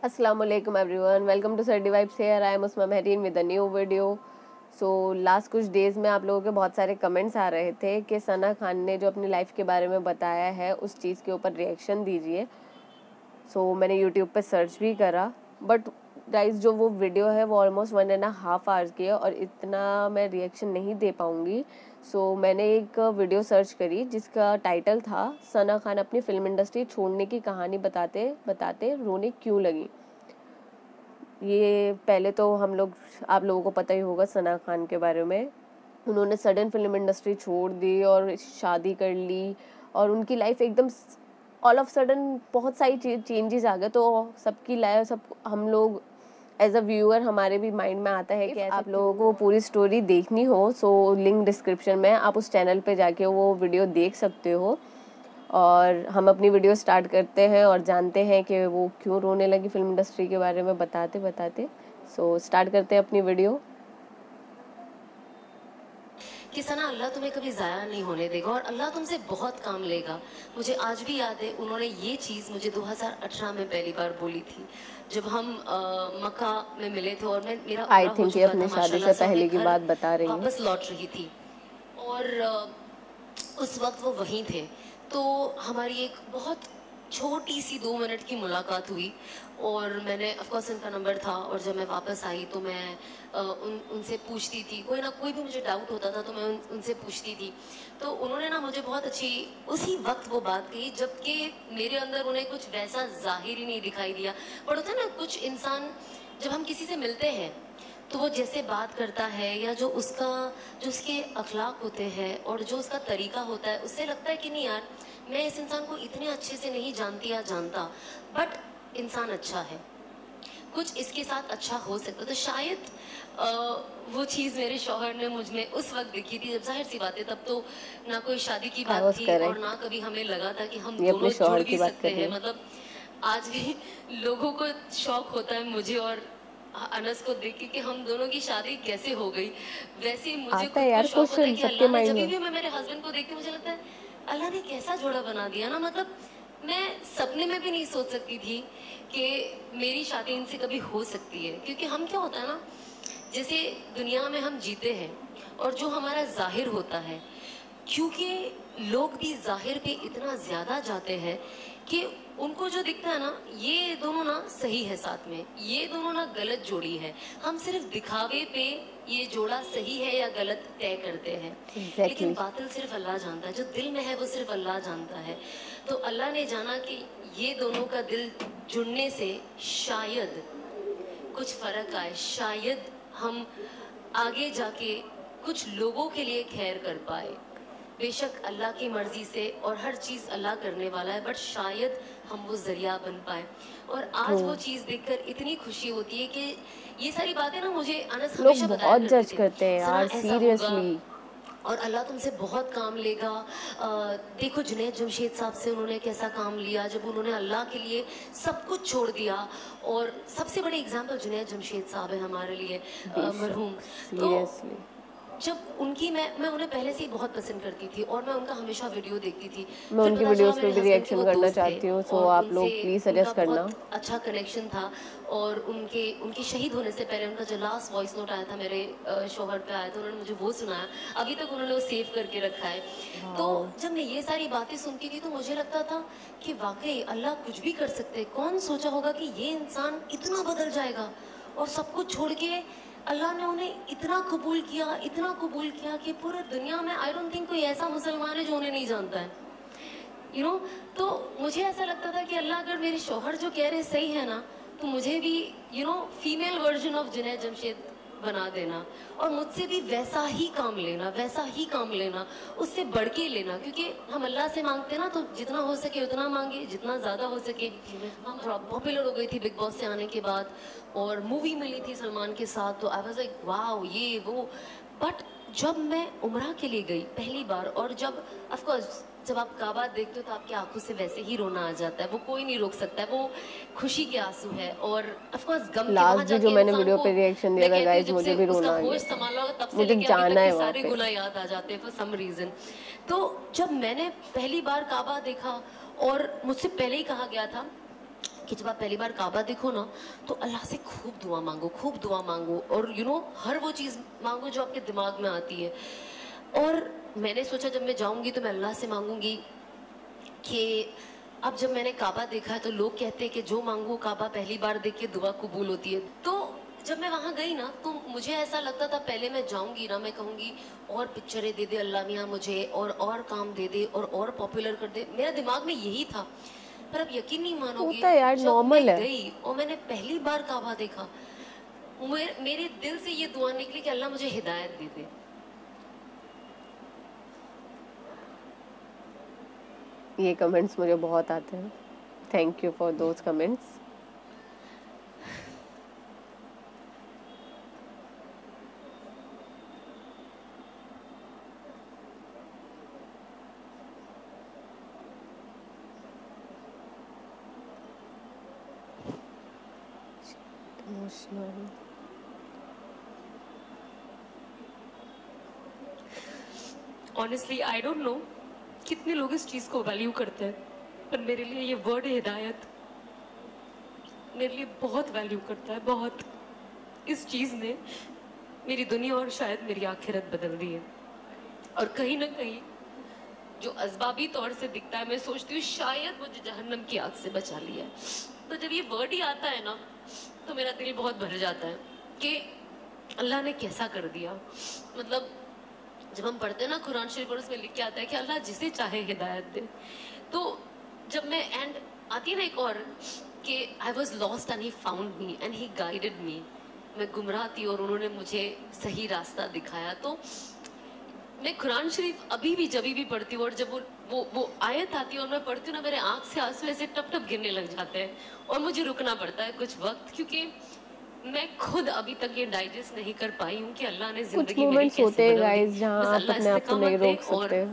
Assalamu alaikum everyone, welcome to Surdy Vibes here. I am Usma Mehreen with a new video. So last कुछ days में आप लोगों के बहुत सारे कमेंट्स आ रहे थे कि सना खान ने जो अपनी लाइफ के बारे में बताया है उस चीज़ के ऊपर रिएक्शन दीजिए. सो मैंने यूट्यूब पे सर्च भी करा, बट गाइस जो वो वीडियो है वो ऑलमोस्ट 1.5 आवर्स की है और इतना मैं रिएक्शन नहीं दे पाऊँगी. सो मैंने एक वीडियो सर्च करी जिसका टाइटल था सना खान अपनी फिल्म इंडस्ट्री छोड़ने की कहानी बताते बताते रोने क्यों लगी. ये पहले तो आप लोगों को पता ही होगा सना खान के बारे में. उन्होंने सडन फिल्म इंडस्ट्री छोड़ दी और शादी कर ली और उनकी लाइफ एकदम ऑल ऑफ सडन बहुत सारी चेंजेस आ गए. तो सबकी लाइफ सब हम लोग एज अ व्यूअर हमारे भी माइंड में आता है कि आप लोगों को पूरी स्टोरी देखनी हो सो लिंक डिस्क्रिप्शन में, आप उस चैनल पे जाके वो वीडियो देख सकते हो. और हम अपनी वीडियो स्टार्ट करते हैं और जानते हैं कि वो क्यों रोने लगी फिल्म इंडस्ट्री के बारे में बताते बताते. सो स्टार्ट करते हैं अपनी वीडियो. कि सना अल्लाह तुम्हें कभी ज़ाया नहीं होने देगा और अल्लाह तुमसे बहुत काम लेगा. मुझे आज भी याद है उन्होंने ये चीज़ मुझे 2018 में पहली बार बोली थी जब हम मक्का में मिले थे और मैं मेरा आई थिंक ये अपनी शादी से पहले की बात बता रही हैं. वापस लौट रही थी और उस वक्त वो वहीं थे. तो हमारी एक बहुत छोटी सी 2 मिनट की मुलाकात हुई और मैंने ऑफकोर्स उनका नंबर था और जब मैं वापस आई तो मैं उनसे पूछती थी, कोई भी मुझे डाउट होता था तो मैं उनसे पूछती थी. तो उन्होंने ना मुझे बहुत अच्छी उसी वक्त वो बात कही जबकि मेरे अंदर उन्हें कुछ वैसा जाहिर ही नहीं दिखाई दिया. पर होता है ना कुछ इंसान जब हम किसी से मिलते हैं तो वो जैसे बात करता है या जो उसके अखलाक होते हैं और जो उसका तरीका होता है उससे लगता है कि नहीं यार मैं इस इंसान को इतने अच्छे से नहीं जानती या जानता, बट इंसान अच्छा है, कुछ इसके साथ अच्छा हो सकता. तो शायद वो चीज़ मेरे शौहर ने मुझ में उस वक्त दिखी थी. जब जाहिर सी बात है तब तो ना कोई शादी की बात थी और ना कभी हमें लगा था कि हम दोनों जुड़ भी सकते हैं. मतलब आज भी लोगों को शौक होता है मुझे और अनस को देख के कि हम दोनों की शादी कैसे हो गई. वैसे ही मुझे खुद को शौक होता है कि अल्लाह ने, जब भी मैं मेरे हस्बैंड को देखती हूँ मुझे लगता है अल्लाह ने कैसा जोड़ा बना दिया ना. मतलब मैं सपने में भी नहीं सोच सकती थी कि मेरी शादी इनसे कभी हो सकती है. क्योंकि हम क्या होता है ना, जैसे दुनिया में हम जीते हैं और जो हमारा जाहिर होता है, क्योंकि लोग भी जाहिर पे इतना ज़्यादा जाते हैं कि उनको जो दिखता है ना ये दोनों ना सही है, साथ में ये दोनों ना गलत जोड़ी है. हम सिर्फ दिखावे पे ये जोड़ा सही है या गलत तय करते हैं. लेकिन बातिल सिर्फ अल्लाह जानता है, जो दिल में है वो सिर्फ अल्लाह जानता है. तो अल्लाह ने जाना कि ये दोनों का दिल जुड़ने से शायद कुछ फ़र्क आए, शायद हम आगे जाके कुछ लोगों के लिए खैर कर पाए. बेशक अल्लाह की मर्जी से और हर चीज़ अल्लाह करने वाला है, बट शायद हम वो ज़रिया बन पाए. और आज वो चीज़ देखकर इतनी खुशी होती है कि ये सारी बातें ना मुझे अनस हमेशा बताया बहुत जज करते हैं यार, सीरियसली, और अल्लाह तुमसे बहुत काम लेगा. देखो जुनैद जमशेद साहब से उन्होंने कैसा काम लिया जब उन्होंने अल्लाह के लिए सब कुछ छोड़ दिया. और सबसे बड़ी एग्जांपल जुनैद जमशेद साहब है हमारे लिए, मरहूम. तो जब उनकी मैं उन्हें पहले से ही बहुत पसंद करती थी और मैं उनका हमेशा वीडियो देखती थी. मैं उनकी वीडियोस पे भी रिएक्शन करना चाहती हूँ, सो आप लोग प्लीज सजेस्ट करना. अच्छा कनेक्शन था और उनके शहीद होने से पहले उनका जो लास्ट वॉइस नोट आया था मेरे शौहर पे आया था, उन्होंने मुझे वो सुनाया. अभी तक उन्होंने वो सेव करके रखा है. तो जब मैं ये सारी बातें सुनती थी तो मुझे लगता था कि वाकई अल्लाह कुछ भी कर सकते. कौन सोचा होगा कि ये इंसान इतना बदल जाएगा और सब कुछ छोड़ के अल्लाह ने उन्हें इतना कबूल किया कि पूरे दुनिया में आई डोंट थिंक कोई ऐसा मुसलमान है जो उन्हें नहीं जानता है. तो मुझे ऐसा लगता था कि अल्लाह अगर मेरे शौहर जो कह रहे सही है ना तो मुझे भी female version of Junaid Jamshed बना देना और मुझसे भी वैसा ही काम लेना, उससे बढ़ के लेना. क्योंकि हम अल्लाह से मांगते हैं ना तो जितना हो सके उतना मांगे, जितना ज़्यादा हो सके. हम थोड़ा पॉपुलर हो गई थी बिग बॉस से आने के बाद और मूवी मिली थी सलमान के साथ, तो आई वाज लाइक वाओ ये वो. बट जब मैं उम्रा के लिए गई पहली बार और जब ऑफकोर्स जब आप काबा देखते हो तो आपकी आंखों से वैसे ही रोना आ जाता है, वो कोई नहीं रोक सकता है, वो खुशी के आंसू है. और ऑफकोर्स गम के वहां जाके जो मैंने वीडियो पे रिएक्शन दिया था गाइस, मुझे भी रोना आ गया. मुझे जाना है, सारे गुनाह याद आ जाते हैं फॉर सम रीजन. तो जब मैंने पहली बार काबा देखा और मुझसे पहले ही कहा गया था कि जब आप पहली बार काबा देखो ना, तो अल्लाह से खूब दुआ मांगो, खूब दुआ मांगो, और हर वो चीज़ मांगो जो आपके दिमाग में आती है। और मैंने सोचा जब मैं जाऊंगी तो मैं अल्लाह से मांगूंगी कि अब जब मैंने काबा देखा है तो लोग कहते हैं कि जो मांगो काबा पहली बार देख के दुआ कबूल होती है। तो जब मैं वहां गई ना, तो मुझे ऐसा लगता था पहले मैं जाऊंगी ना, मैं कहूंगी और पिक्चरें दे दे अल्लाह मियाँ मुझे, और काम दे दे, और पॉपुलर कर दे। मेरा दिमाग में यही था। पर अब यकीन नहीं मानोगे, होता है यार, जब मैं नॉर्मल है। गई और मैंने पहली बार काबा देखा, मेरे दिल से ये दुआ निकली कि अल्लाह मुझे हिदायत दे दे। ये कमेंट्स मुझे बहुत आते हैं। Thank you for those comments. Emotional. Honestly I don't know कितने लोग इस चीज को वैल्यू करते हैं, पर मेरे लिए ये वर्ड हिदायत मेरे लिए बहुत वैल्यू करता है, बहुत। इस चीज ने मेरी दुनिया और शायद मेरी आखिरत बदल दी है। और कहीं ना कहीं जो असबाबी तौर से दिखता है, मैं सोचती हूँ शायद मुझे जहन्नम की आग से बचा लिया है। तो जब ये वर्ड ही आता है ना, तो मेरा दिल बहुत भर जाता है कि अल्लाह ने कैसा कर दिया। मतलब जब हम पढ़ते हैं ना कुरान शरीफ, और उसमें लिख के आता है कि अल्लाह जिसे चाहे हिदायत दे। तो जब मैं एंड आती है ना एक और कि I was lost and he found me and he guided मी, मैं गुमराह थी और उन्होंने मुझे सही रास्ता दिखाया। तो मैं कुरान शरीफ अभी भी जब भी पढ़ती हूँ, और जब वो आयत आती है और मैं पढ़ती हूँ ना, मेरे आंख से आंसू ऐसे टप टप गिरने लग जाते हैं, और मुझे रुकना पड़ता है कुछ वक्त, क्योंकि मैं खुद अभी तक ये डाइजेस्ट नहीं कर पाई हूँ कि अल्लाह ने कुछ जिंदगी मेरी मोमेंट्स होते कैसे हैं बदल दी। गाइस जहाँ बस आप अल्लाह अपने आप को नहीं इस्तेकामत दे रोक और सकते,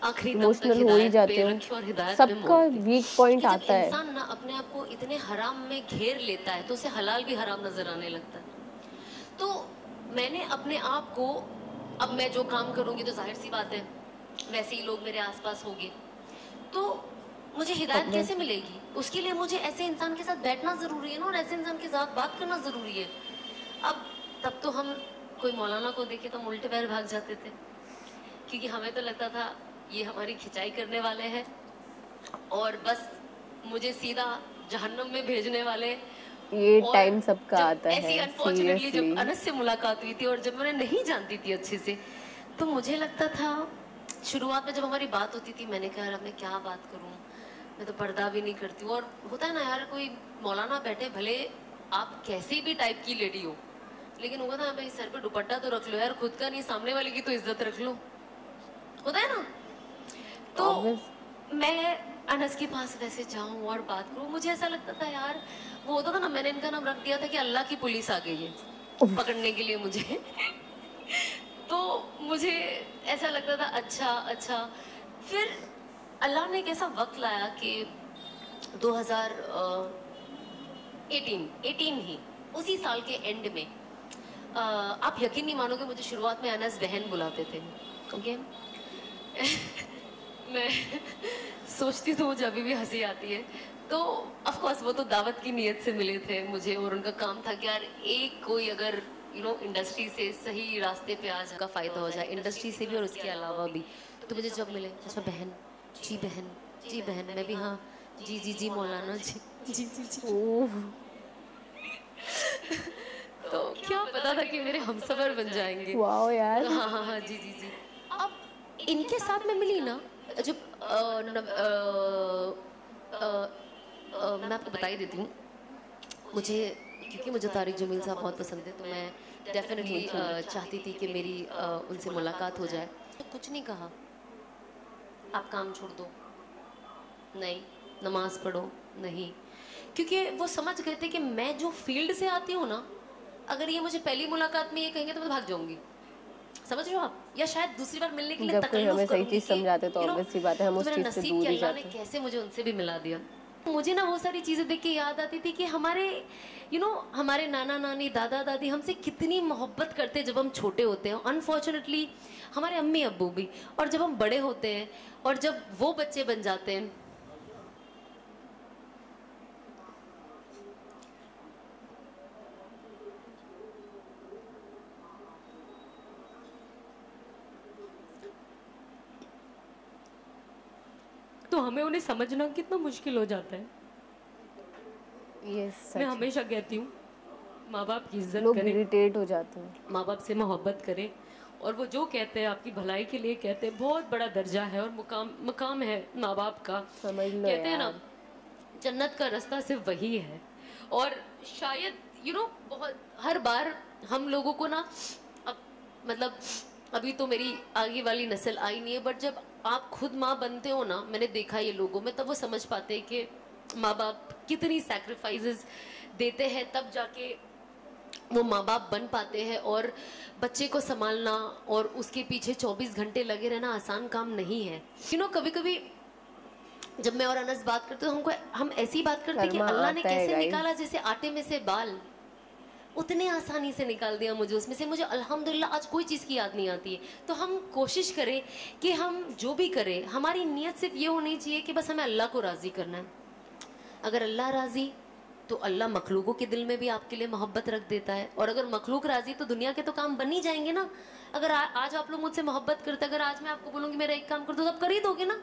आखिरी दम तक इमोशनल हो ही हिदायत जाते पे हो। रखे और हिदायत पे सबका मौत दे। वीक पॉइंट कि जब आता है। इंसान ना अपने आप को इतने हराम में घेर लेता है, तो उसे हलाल भी हराम नजर आने लगता है। तो मैंने अपने आप को, अब मैं जो काम करूंगी तो जाहिर सी बात है वैसे ही लोग मेरे आसपास होंगे, तो मुझे हिदायत कैसे मिलेगी? उसके लिए मुझे ऐसे इंसान के साथ बैठना जरूरी है ना, और ऐसे इंसान के साथ बात करना जरूरी है। अब तब तो हम कोई मौलाना को देखे तो हम उल्टे पैर भाग जाते थे, क्योंकि हमें तो लगता था ये हमारी खिंचाई करने वाले हैं और बस मुझे सीधा जहन्नम में भेजने वाले। ये और टाइम सबका जब आता ऐसी है अनफॉर्चुनेटली सीरियसली। जब अनस से मुलाकात हुई थी और जब मैंने नहीं जानती थी अच्छे से, तो मुझे लगता था शुरुआत में जब हमारी बात होती थी, मैंने कहा यार अब मैं क्या बात करूं, मैं तो पर्दा भी नहीं करती हूँ। और होता है ना यार, कोई मौलाना बैठे, भले आप कैसी भी टाइप की लेडी हो, लेकिन होगा ना भाई सर पे दुपट्टा तो रख लो यार, खुद का नहीं सामने वाले की तो इज्जत रख लो, होता है ना। तो Obvious। मैं अनस के पास वैसे जाऊं और बात करूं, मुझे ऐसा लगता था यार, वो होता था ना, मैंने इनका नाम रख दिया था कि अल्लाह की पुलिस आ गई है पकड़ने के लिए मुझे। तो मुझे ऐसा लगता था अच्छा अच्छा। फिर अल्लाह ने एक ऐसा वक्त लाया कि 2018 ही, उसी साल के एंड में, आप यकीन नहीं मानोगे, मुझे शुरुआत में अनस बहन बुलाते थे, ओके। मैं सोचती तो मुझे अभी भी हंसी आती है। तो ऑफ कोर्स वो तो दावत की नीयत से मिले थे मुझे, और उनका काम था कि यार एक कोई अगर इंडस्ट्री से सही रास्ते पे आ जाए, का फायदा हो जाए इंडस्ट्री से भी और उसके अलावा भी। तो मुझे जब मिले, अच्छा बहन, जी बहन, जी बहन, मैं भी हाँ, जी जी जी मौलाना जी, जी जी जी। ओह, तो क्या पता था कि मेरे हमसफर बन जाएंगे। वाओ यार। हाँ हाँ हाँ, जी जी जी। अब इनके साथ मैं मिली ना, जब मैं आपको बता ही देती हूँ, मुझे, क्योंकि मुझे तारिक जमील साहब बहुत पसंद है, तो मैं डेफिनेटली चाहती थी कि मेरी उनसे मुलाकात हो जाए। तो कुछ नहीं कहा, आप काम छोड़ दो, नहीं, नमाज पढ़ो, नहीं, क्योंकि वो समझ गए थे कि मैं जो फील्ड से आती हूँ ना, अगर ये मुझे पहली मुलाकात में ये कहेंगे तो मैं भाग जाऊंगी, समझ रहे हो आप? या शायद दूसरी बार मिलने के लिए जब कोई हमें तकल्लुफ सही करूंगी चीज कि समझाते तो ऑब्वियस सी बात है हम तो उस मेरा चीज से नसीब दूर कि ही अल्लाह ने जाते हैं। कैसे मुझे उनसे भी मिला दिया। मुझे ना वो सारी चीजें देख के याद आती थी कि हमारे हमारे नाना नानी दादा दादी हमसे कितनी मोहब्बत करते जब हम छोटे होते हैं। अनफॉर्चुनेटली हमारे अम्मी अब्बू भी, और जब हम बड़े होते हैं और जब वो बच्चे बन जाते हैं, तो हमें उन्हें समझना कितना मुश्किल हो जाता है। ये मैं सच हमेशा कहती हूँ, माँ बाप की इज्जत लोग करें, इरिटेट हो जाते हैं। माँ बाप से मोहब्बत करें, और वो जो कहते हैं आपकी भलाई के लिए कहते हैं। बहुत बड़ा दर्जा है और मुकाम है माँ बाप का। समझ लो कहते हैं ना, यार। जन्नत का रास्ता सिर्फ वही है। और शायद बहुत हर बार हम लोगों को ना, अब मतलब अभी तो मेरी आगे वाली नस्ल आई नहीं है, बट जब आप खुद माँ बनते हो ना, मैंने देखा ये लोगों में, तब वो समझ पाते हैं कि माँ बाप कितनी सैक्रिफाइसेस देते हैं, तब जाके वो माँ बाप बन पाते हैं। और बच्चे को संभालना और उसके पीछे 24 घंटे लगे रहना आसान काम नहीं है। कभी कभी जब मैं और अनस बात करते तो हम ऐसी बात करते कि कर्मा अल्लाह ने आता है कैसे गाइस। निकाला, जैसे आटे में से बाल उतने आसानी से निकाल दिया मुझे उसमें से। मुझे अल्हम्दुलिल्लाह आज कोई चीज़ की याद नहीं आती है। तो हम कोशिश करें कि हम जो भी करें, हमारी नीयत सिर्फ ये होनी चाहिए कि बस हमें अल्लाह को राज़ी करना है। अगर अल्लाह राज़ी तो अल्लाह मखलूकों के दिल में भी आपके लिए मोहब्बत रख देता है, और अगर मखलूक राज़ी तो दुनिया के तो काम बन ही जाएंगे ना। अगर आज आप लोग मुझसे मोहब्बत करते, अगर आज मैं आपको बोलूँगी मेरा एक काम कर दो, तो आप कर ही दोगे ना।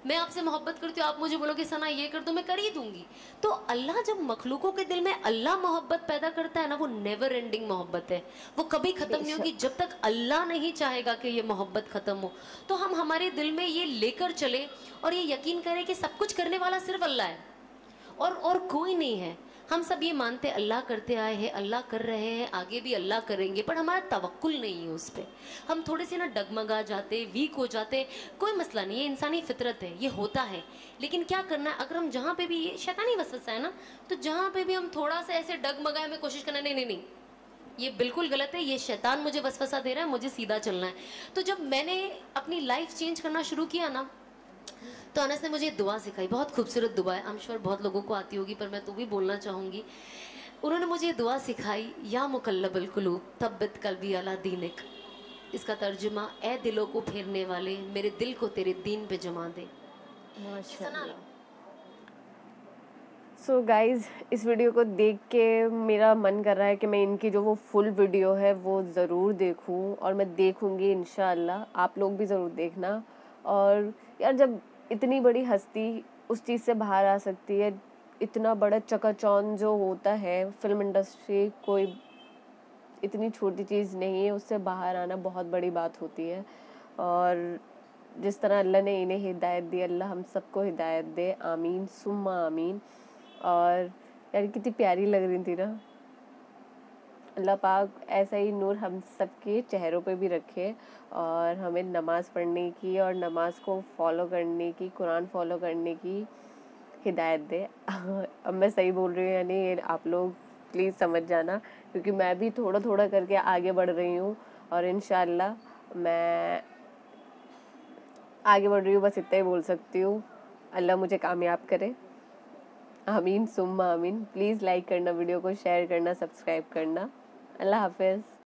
मैं आपसे मोहब्बत करती हूँ, आप मुझे बोलोगे सना ये कर दो, मैं कर ही दूंगी। तो अल्लाह जब मखलूकों के दिल में अल्लाह मोहब्बत पैदा करता है ना, वो नेवर एंडिंग मोहब्बत है, वो कभी खत्म नहीं होगी। बेशक। जब तक अल्लाह नहीं चाहेगा कि ये मोहब्बत खत्म हो, तो हम हमारे दिल में ये लेकर चले और ये यकीन करें कि सब कुछ करने वाला सिर्फ अल्लाह है और कोई नहीं है। हम सब ये मानते अल्लाह करते आए हैं, अल्लाह कर रहे हैं, आगे भी अल्लाह करेंगे, पर हमारा तवक्कुल नहीं है उस पर। हम थोड़े से ना डगमगा जाते, वीक हो जाते। कोई मसला नहीं है, इंसानी फितरत है, ये होता है। लेकिन क्या करना है, अगर हम जहाँ पे भी ये शैतानी वसवसा है ना, तो जहाँ पे भी हम थोड़ा सा ऐसे डगमगाए, हमें कोशिश करना नहीं नहीं नहीं, ये बिल्कुल गलत है, ये शैतान मुझे वसवसा दे रहा है, मुझे सीधा चलना है। तो जब मैंने अपनी लाइफ चेंज करना शुरू किया ना, तो अनस ने मुझे दुआ सिखाई, बहुत खूबसूरत दुआ है, आई एम श्योर बहुत लोगों को आती होगी, पर मैं तो भी बोलना चाहूँगी। उन्होंने मुझे दुआ सिखाई, या मुकल्लबल कुलूब तब्बित कल्बी अला दीनिक। इसका तर्जुमा, ए दिलों को फेरने वाले, मेरे दिल को तेरे दीन पे जमा दे। माशाल्लाह। सो गाइज़, इस वीडियो को देख के मेरा मन कर रहा है कि मैं इनकी जो वो फुल वीडियो है वो ज़रूर देखूं, और मैं देखूंगी इंशाअल्लाह। आप लोग भी ज़रूर देखना। और यार, जब इतनी बड़ी हस्ती उस चीज़ से बाहर आ सकती है, इतना बड़ा चकाचौंध जो होता है फिल्म इंडस्ट्री, कोई इतनी छोटी चीज़ नहीं है, उससे बाहर आना बहुत बड़ी बात होती है। और जिस तरह अल्लाह ने इन्हें हिदायत दी, अल्लाह हम सबको हिदायत दे, आमीन सुम्मा आमीन। और यार, कितनी प्यारी लग रही थी ना। अल्लाह पाक ऐसा ही नूर हम सबके चेहरों पे भी रखे, और हमें नमाज़ पढ़ने की और नमाज को फॉलो करने की, कुरान फॉलो करने की हिदायत दे। अब मैं सही बोल रही हूँ या नहीं, ये आप लोग प्लीज़ समझ जाना, क्योंकि मैं भी थोड़ा थोड़ा करके आगे बढ़ रही हूँ, और इंशाअल्लाह मैं आगे बढ़ रही हूँ। बस इतना ही बोल सकती हूँ। अल्लाह मुझे कामयाब करे, आमीन सुम्मा आमीन। प्लीज़ लाइक करना, वीडियो को शेयर करना, सब्सक्राइब करना। अल्लाह हाफिज़।